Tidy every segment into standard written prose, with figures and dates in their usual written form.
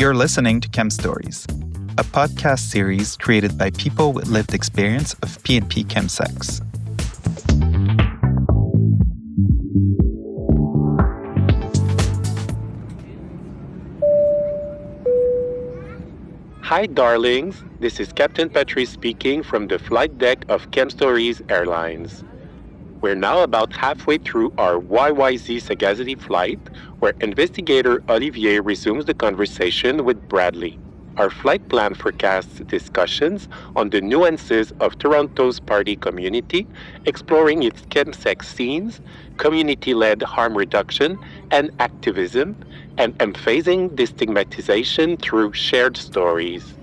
You're listening to Chem Stories, a podcast series created by people with lived experience of P&P chemsex. Hi, darlings. This is Captain Patrice speaking from the flight deck of Chem Stories Airlines. We're now about halfway through our YYZ Sagacity flight, where Investigator Olivier resumes the conversation with Bradley. Our flight plan forecasts discussions on the nuances of Toronto's party community, exploring its chemsex scenes, community-led harm reduction, and activism, and emphasizing destigmatization through shared stories.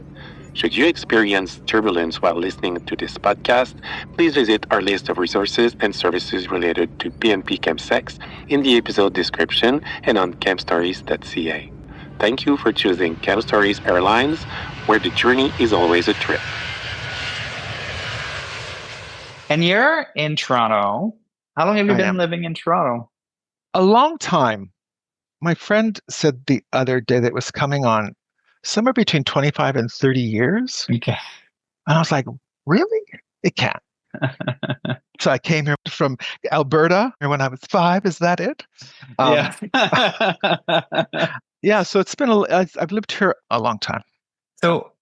Should you experience turbulence while listening to this podcast, please visit our list of resources and services related to PNP Chemsex in the episode description and on chemstories.ca. Thank you for choosing Chem Stories Airlines, where the journey is always a trip. And you're in Toronto. How long have you been living in Toronto? A long time. My friend said the other day that it was coming on somewhere between 25 and 30 years. Okay. And I was like, really? It can't. So I came here from Alberta when I was 5. Is that it? Yeah. Yeah. So it's been, I've lived here a long time. So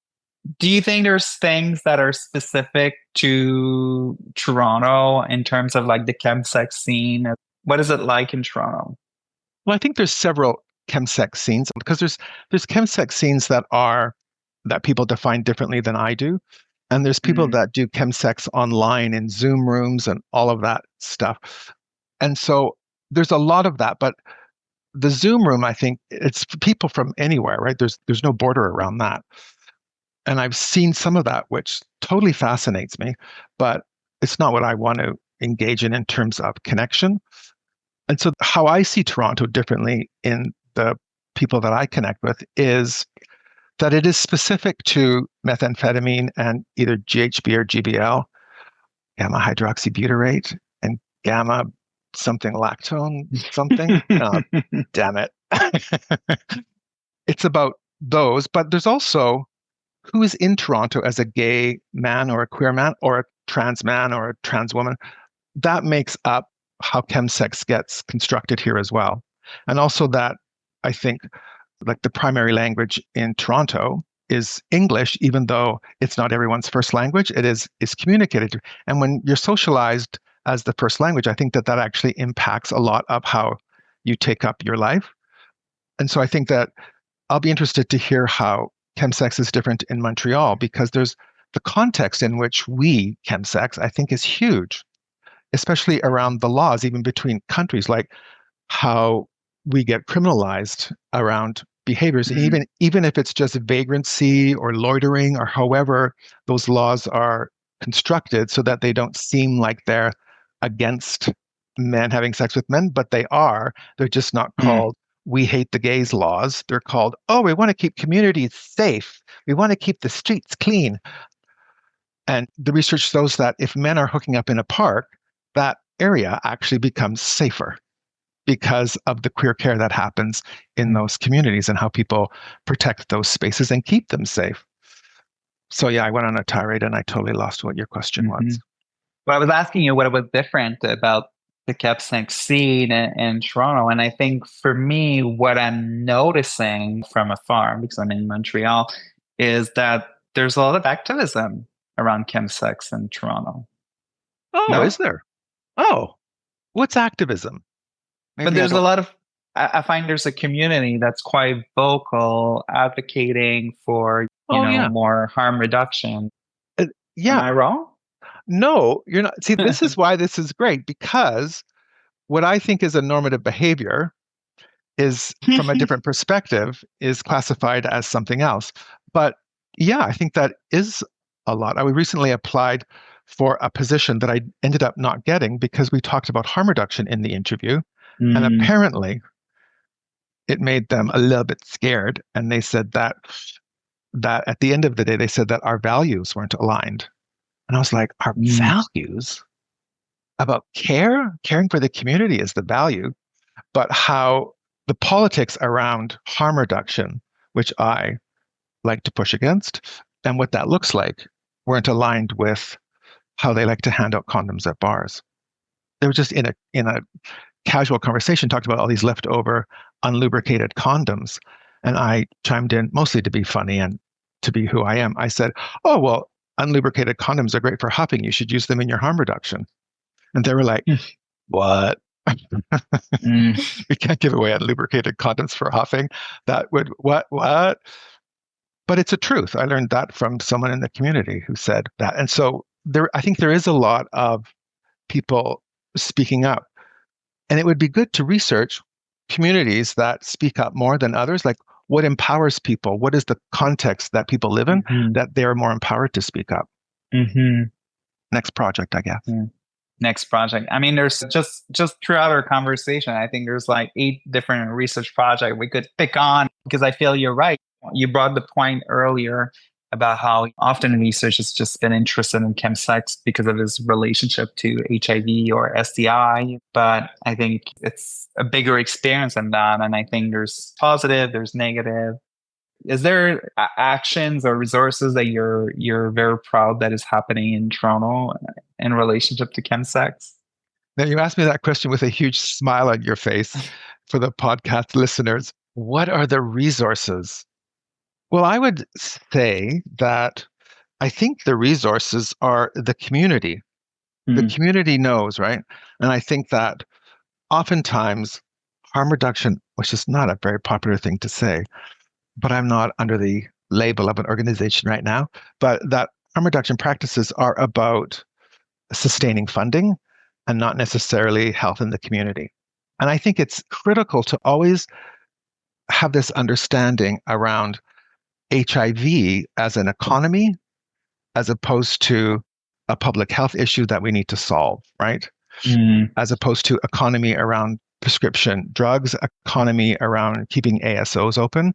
do you think there's things that are specific to Toronto in terms of like the chemsex scene? What is it like in Toronto? Well, I think there's several chemsex scenes because there's chemsex scenes that people define differently than I do. And there's people that do chemsex online in Zoom rooms and all of that stuff. And so there's a lot of that, but the Zoom room, I think it's people from anywhere, right? There's no border around that. And I've seen some of that, which totally fascinates me, but it's not what I want to engage in terms of connection. And so how I see Toronto differently in the people that I connect with is that it is specific to methamphetamine and either GHB or GBL, gamma hydroxybutyrate, and gamma something lactone something. Damn it. It's about those, but there's also who is in Toronto as a gay man or a queer man or a trans man or a trans woman. That makes up how chemsex gets constructed here as well. And also that I think like the primary language in Toronto is English, even though it's not everyone's first language, it is communicated. And when you're socialized as the first language, I think that actually impacts a lot of how you take up your life. And so I think that I'll be interested to hear how chemsex is different in Montreal, because there's the context in which we chemsex, I think, is huge, especially around the laws, even between countries, like how we get criminalized around behaviors. And even if it's just vagrancy or loitering or however those laws are constructed so that they don't seem like they're against men having sex with men, but they are. They're just not called "we hate the gays" laws. They're called, "oh, we want to keep communities safe. We want to keep the streets clean." And the research shows that if men are hooking up in a park, that area actually becomes safer because of the queer care that happens in those communities and how people protect those spaces and keep them safe. So yeah, I went on a tirade and I totally lost what your question was. Well, I was asking you what was different about the chemsex scene in Toronto. And I think for me, what I'm noticing from afar, because I'm in Montreal, is that there's a lot of activism around chemsex in Toronto. Oh, no? Is there? Oh, what's activism? Maybe but there's a lot of, I find there's a community that's quite vocal, advocating for, more harm reduction. Yeah. Am I wrong? No, you're not. See, this is why this is great, because what I think is a normative behavior is, from a different perspective, is classified as something else. But yeah, I think that is a lot. I recently applied for a position that I ended up not getting because we talked about harm reduction in the interview. And apparently it made them a little bit scared. And they said that at the end of the day, they said that our values weren't aligned. And I was like, our values about caring for the community is the value, but how the politics around harm reduction which I like to push against, and what that looks like weren't aligned with how they like to hand out condoms at bars. They were just in a casual conversation talked about all these leftover unlubricated condoms. And I chimed in mostly to be funny and to be who I am. I said, oh, well, unlubricated condoms are great for huffing. You should use them in your harm reduction. And they were like, what? We can't give away unlubricated condoms for huffing. That would, what? But it's a truth. I learned that from someone in the community who said that. And so I think there is a lot of people speaking up. And it would be good to research communities that speak up more than others, like what empowers people? What is the context that people live in that they're more empowered to speak up? Next project, I guess. Next project. I mean, there's just throughout our conversation, I think there's like 8 different research projects we could pick on, because I feel you're right. You brought the point earlier about how often research has just been interested in chemsex because of his relationship to HIV or STI. But I think it's a bigger experience than that. And I think there's positive, there's negative. Is there actions or resources that you're very proud that is happening in Toronto in relationship to chemsex? Now, you asked me that question with a huge smile on your face for the podcast listeners. What are the resources? Well, I would say that I think the resources are the community. The community knows, right? And I think that oftentimes harm reduction, which is not a very popular thing to say, but I'm not under the label of an organization right now, but that harm reduction practices are about sustaining funding and not necessarily health in the community. And I think it's critical to always have this understanding around HIV as an economy, as opposed to a public health issue that we need to solve, right? As opposed to economy around prescription drugs, economy around keeping ASOs open.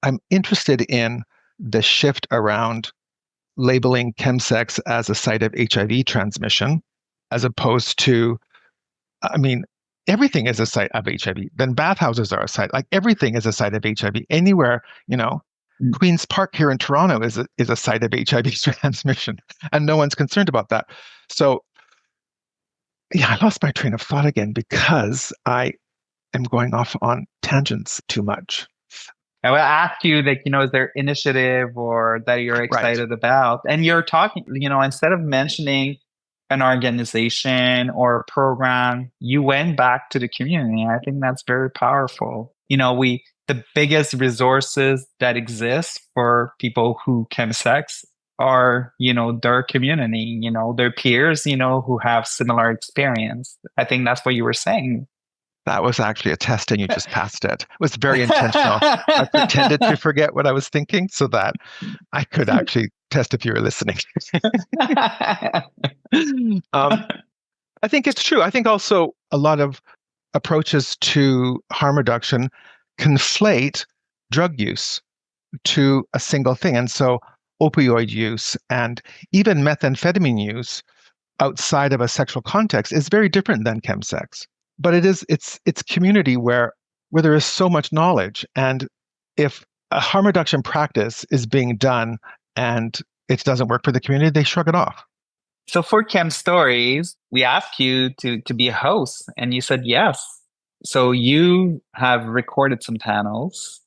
I'm interested in the shift around labeling chemsex as a site of HIV transmission, as opposed to, I mean, everything is a site of HIV. Then bathhouses are a site. Like everything is a site of HIV. Anywhere, Queen's Park here in Toronto is a site of HIV transmission, and no one's concerned about that. So, yeah, I lost my train of thought again because I am going off on tangents too much. I will ask you, like, is there initiative or that you're excited about? And you're talking, instead of mentioning an organization or a program, you went back to the community. I think that's very powerful. The biggest resources that exist for people who chemsex are, their community, their peers, who have similar experience. I think that's what you were saying. That was actually a test and you just passed it. It was very intentional. I pretended to forget what I was thinking so that I could actually test if you were listening. I think it's true. I think also a lot of approaches to harm reduction conflate drug use to a single thing. And so opioid use and even methamphetamine use outside of a sexual context is very different than chemsex. But it's community where there is so much knowledge. And if a harm reduction practice is being done and it doesn't work for the community, they shrug it off. So for Chem Stories, we asked you to be a host and you said yes. So you have recorded some panels.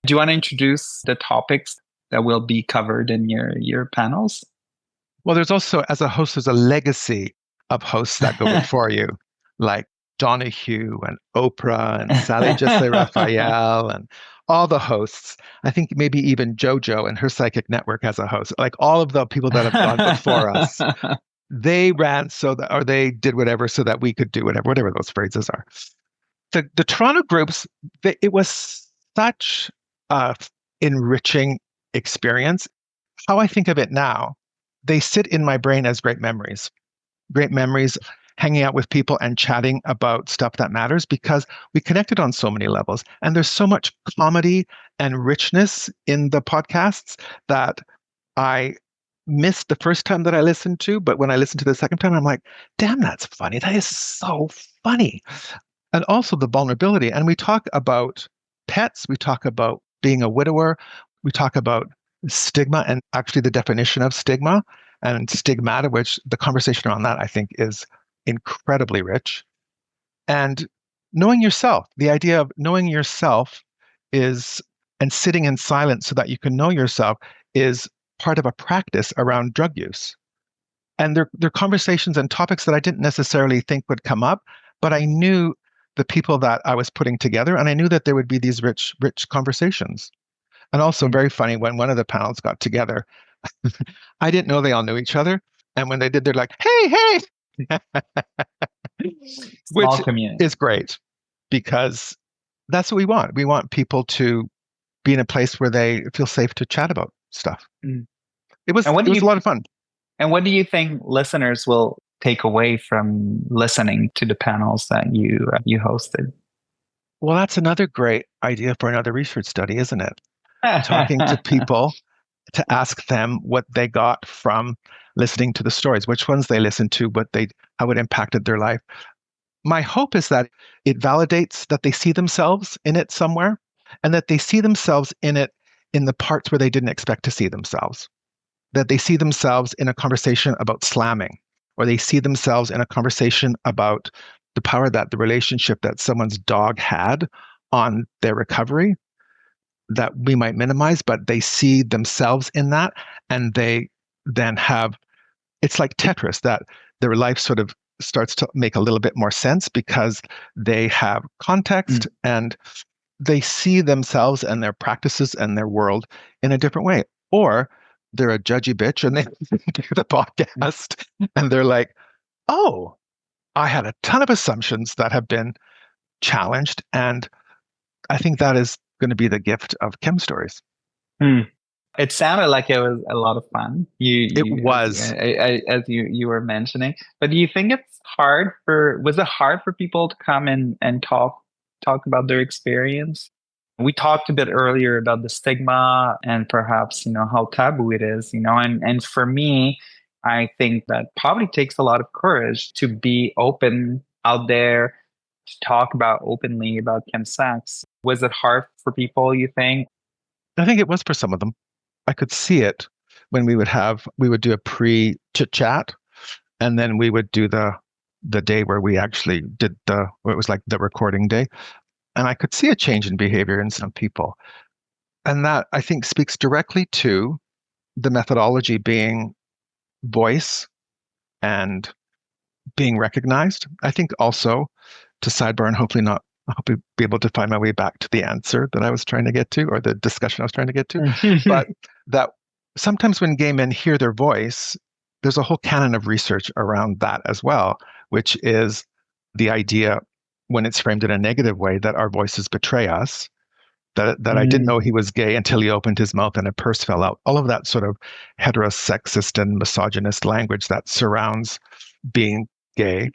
Do you want to introduce the topics that will be covered in your panels? Well, there's also, as a host, there's a legacy of hosts that go before you, like Donahue and Oprah and Sally Jessy Raphael and all the hosts. I think maybe even JoJo and her psychic network as a host. Like all of the people that have gone before us, they ran or they did whatever so that we could do whatever those phrases are. The Toronto groups, it was such a enriching experience. How I think of it now, they sit in my brain as great memories hanging out with people and chatting about stuff that matters because we connected on so many levels. And there's so much comedy and richness in the podcasts that I missed the first time that I listened to. But when I listened to the second time, I'm like, damn, that's funny. That is so funny. And also the vulnerability. And we talk about pets. We talk about being a widower. We talk about stigma and actually the definition of stigma and stigmata, which the conversation around that I think is incredibly rich. And knowing yourself, the idea of knowing yourself is, and sitting in silence so that you can know yourself is part of a practice around drug use. And they're conversations and topics that I didn't necessarily think would come up, but I knew the people that I was putting together, and I knew that there would be these rich conversations. And also very funny when one of the panels got together, I didn't know they all knew each other. And when they did, they're like, hey, Small which community. is great because that's what we want. We want people to be in a place where they feel safe to chat about stuff. Mm. It was And a lot of fun. And what do you think listeners will take away from listening to the panels that you hosted? Well, that's another great idea for another research study, isn't it? Talking to people to ask them what they got from listening to the stories, which ones they listened to, how it impacted their life. My hope is that it validates that they see themselves in it somewhere, and that they see themselves in it in the parts where they didn't expect to see themselves. That they see themselves in a conversation about slamming, or they see themselves in a conversation about the power that the relationship that someone's dog had on their recovery that we might minimize, but they see themselves in that, and they then have, it's like Tetris, that their life sort of starts to make a little bit more sense because they have context and they see themselves and their practices and their world in a different way. Or they're a judgy bitch and they do the podcast and they're like, oh, I had a ton of assumptions that have been challenged. And I think that is going to be the gift of Chem Stories. It sounded like it was a lot of fun. It was. As you were mentioning. But do you think was it hard for people to come in and talk about their experience? We talked a bit earlier about the stigma and perhaps, how taboo it is, and for me, I think that probably takes a lot of courage to be open out there, to talk about openly about chemsex. Was it hard for people, you think? I think it was for some of them. I could see it when we would do a pre chit chat, and then we would do the day where we actually did where it was like the recording day. And I could see a change in behavior in some people. And that I think speaks directly to the methodology being voice and being recognized. I think also to sidebar and hopefully not, I hope we be able to find my way back to the answer that I was trying to get to, or the discussion I was trying to get to. But that sometimes when gay men hear their voice, there's a whole canon of research around that as well, which is the idea when it's framed in a negative way that our voices betray us, that I didn't know he was gay until he opened his mouth and a purse fell out. All of that sort of heterosexist and misogynist language that surrounds being gay.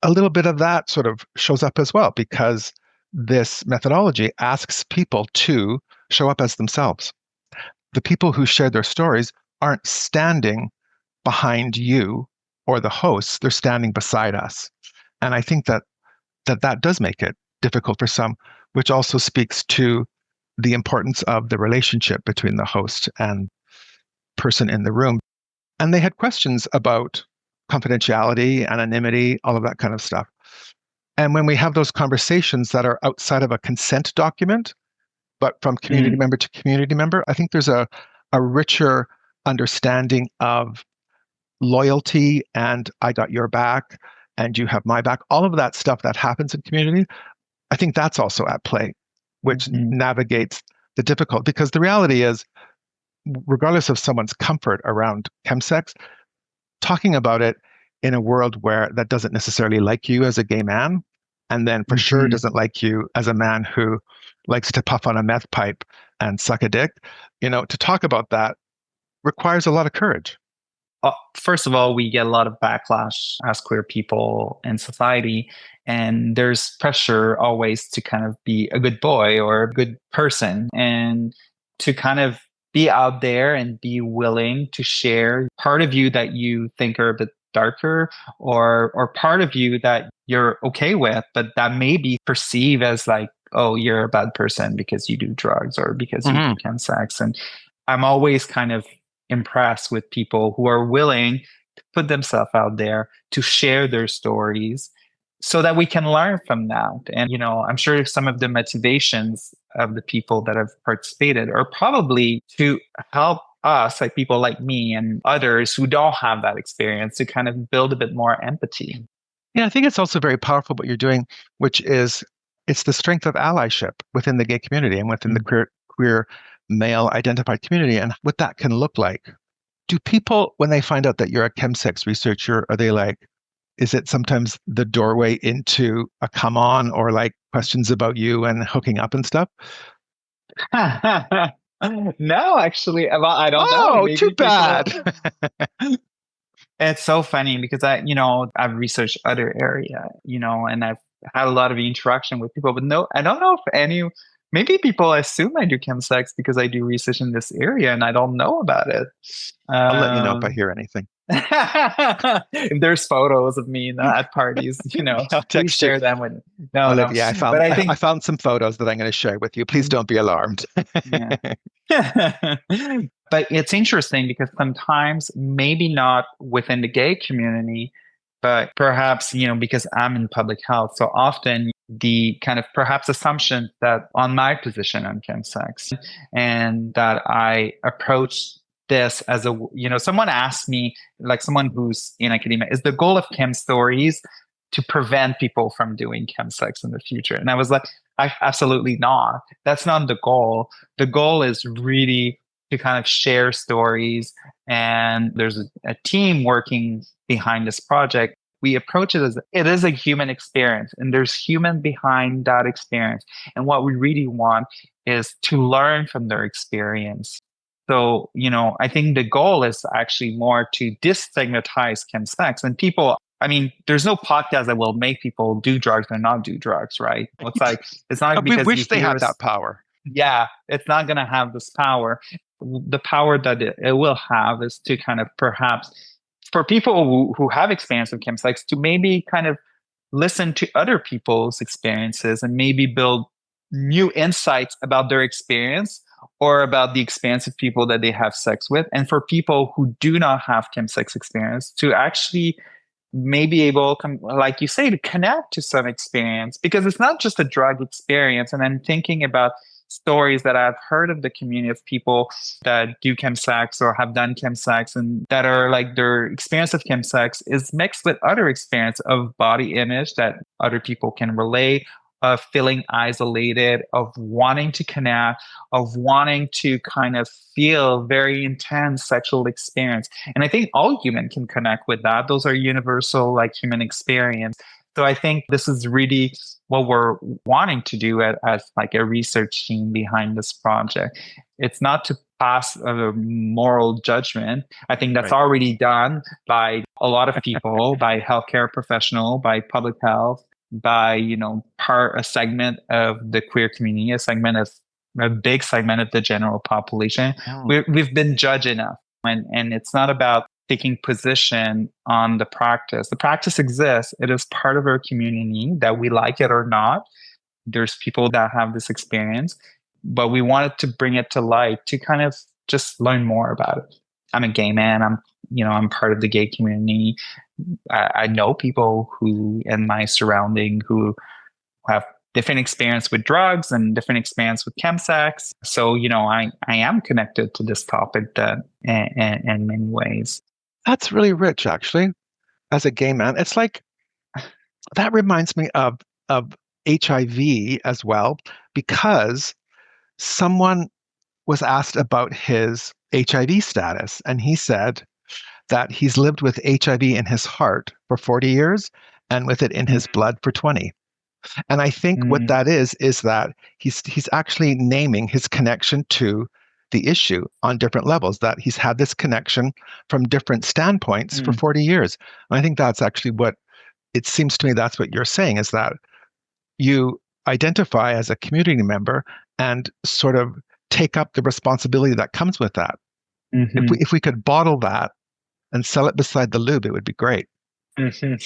A little bit of that sort of shows up as well because this methodology asks people to show up as themselves. The people who share their stories aren't standing behind you or the hosts, they're standing beside us. And I think that does make it difficult for some, which also speaks to the importance of the relationship between the host and person in the room. And they had questions about confidentiality, anonymity, all of that kind of stuff. And when we have those conversations that are outside of a consent document, but from community member to community member, I think there's a richer understanding of loyalty and I got your back and you have my back. All of that stuff that happens in community, I think that's also at play, which navigates the difficult. Because the reality is, regardless of someone's comfort around chemsex, talking about it in a world where that doesn't necessarily like you as a gay man, and then for sure doesn't like you as a man who likes to puff on a meth pipe and suck a dick, to talk about that requires a lot of courage. First of all, we get a lot of backlash as queer people in society, and there's pressure always to kind of be a good boy or a good person and to kind of be out there and be willing to share part of you that you think are a bit darker or part of you that you're okay with, but that may be perceived as like oh, you're a bad person because you do drugs or because you do Hmm. chemsex. And I'm always kind of impressed with people who are willing to put themselves out there to share their stories so that we can learn from that. And, I'm sure some of the motivations of the people that have participated are probably to help us, like people like me and others who don't have that experience, to kind of build a bit more empathy. Yeah, I think it's also very powerful what you're doing, which is it's the strength of allyship within the gay community and within the queer male identified community and what that can look like. Do people, when they find out that you're a chemsex researcher, are they like, is it sometimes the doorway into a come on or like questions about you and hooking up and stuff? No, actually, well, I don't know. Oh, too Maybe bad. people. It's so funny because I've researched other area, and I've had a lot of interaction with people, but no, I don't know if maybe people assume I do chemsex because I do research in this area and I don't know about it. I'll let you know if I Um, hear anything. if there's photos of me at parties, I'll please text you. share them with me. No, no. Olivia, But I I think, found some photos that I'm going to share with you. Please don't be alarmed. yeah. But it's interesting because sometimes, maybe not within the gay community, but perhaps, because I'm in public health, so often the kind of perhaps assumption that on my position on chemsex and that I approach this as someone asked me, like someone who's in academia, is the goal of chem stories to prevent people from doing chemsex in the future? And I was like, absolutely not. That's not the goal. The goal is really to kind of share stories. And there's a team working behind this project. We approach it as it is a human experience, and there's human behind that experience. And what we really want is to learn from their experience. So, I think the goal is actually more to destigmatize chemsex. And people, I mean, there's no podcast that will make people do drugs or not do drugs, right? It's like, it's not We because you wish they hear had that power. yeah, it's not going to have this power. The power that it will have is to kind of perhaps for people who have experience with chemsex to maybe kind of listen to other people's experiences and maybe build new insights about their experience or about the experience of people that they have sex with. And for people who do not have chemsex experience to actually may be able, like you say, to connect to some experience because it's not just a drug experience. And I'm thinking about stories that I've heard of the community of people that do chemsex or have done chemsex and that are like their experience of chemsex is mixed with other experience of body image that other people can relate, of feeling isolated, of wanting to connect, of wanting to kind of feel very intense sexual experience. And I think all humans can connect with that. Those are universal, like human experience. So I think this is really what we're wanting to do as like a research team behind this project. It's not to pass a moral judgment. I think that's Right. already done by a lot of people, by healthcare professional, by public health, by a segment of the queer community, a big segment of the general population. Mm. We've been judged enough, and it's not about taking position on the practice. The practice exists. It is part of our community, that we like it or not. There's people that have this experience, but we wanted to bring it to light to kind of just learn more about it. I'm a gay man. I'm part of the gay community. I know people who in my surrounding who have different experience with drugs and different experience with chemsex. So, I am connected to this topic that in many ways. That's really rich, actually, as a gay man. It's like that reminds me of HIV as well, because someone was asked about his HIV status, and he said that he's lived with HIV in his heart for 40 years and with it in his blood for 20. And I think what Mm, that is that he's actually naming his connection to the issue on different levels, that he's had this connection from different standpoints for mm, 40 years. And I think that's actually what it seems to me that's what you're saying, is that you identify as a community member and sort of take up the responsibility that comes with that. mhm, If we could bottle that and sell it beside the lube, it would be great. mhm.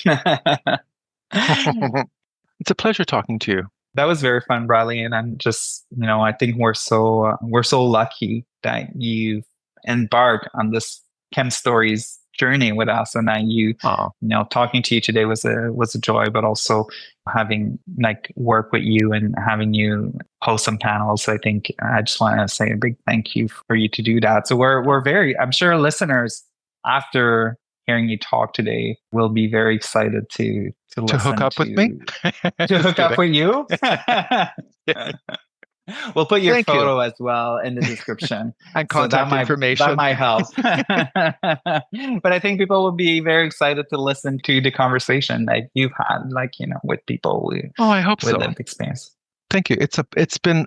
It's a pleasure talking to you. That was very fun, Bradley, and I'm just, I think we're so lucky that you've embarked on this Chem Stories journey with us, and that Oh, talking to you today was a joy, but also having like work with you and having you host some panels. I think I just want to say a big thank you for you to do that. So we're very, I'm sure listeners after hearing you talk today will be very excited to to hook listen up with me? to Just hook up kidding. with you. We'll put your Thank you. photo as well in the description. And So contact that information. might help. But I think people will be very excited to listen to the conversation that you've had, like, with people Oh, I hope with so. lived experience. Thank you. It's been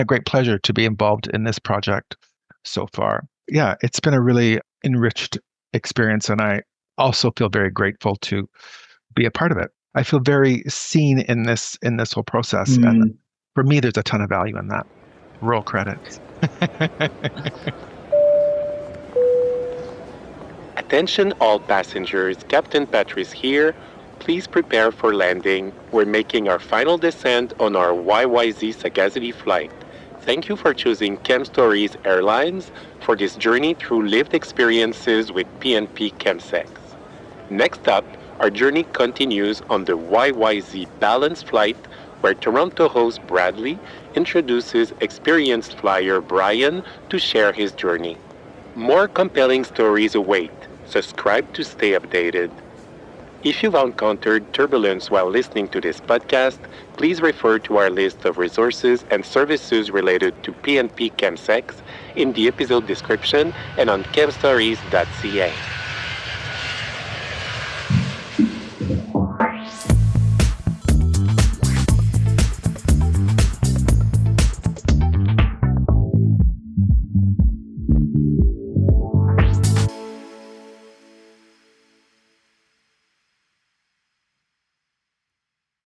a great pleasure to be involved in this project so far. Yeah, it's been a really enriched experience, and I also feel very grateful to be a part of it. I feel very seen in this whole process, and for me, there's a ton of value in that. Roll credits. Attention all passengers, Captain Patrice here. Please prepare for landing. We're making our final descent on our YYZ Sagacity flight. Thank you for choosing Chem Stories Airlines for this journey through lived experiences with PNP Chemsex. Next up, our journey continues on the YYZ Balance flight, where Toronto host Bradley introduces experienced flyer Brian to share his journey. More compelling stories await. Subscribe to stay updated. If you've encountered turbulence while listening to this podcast, please refer to our list of resources and services related to PNP Chemsex in the episode description and on chemstories.ca.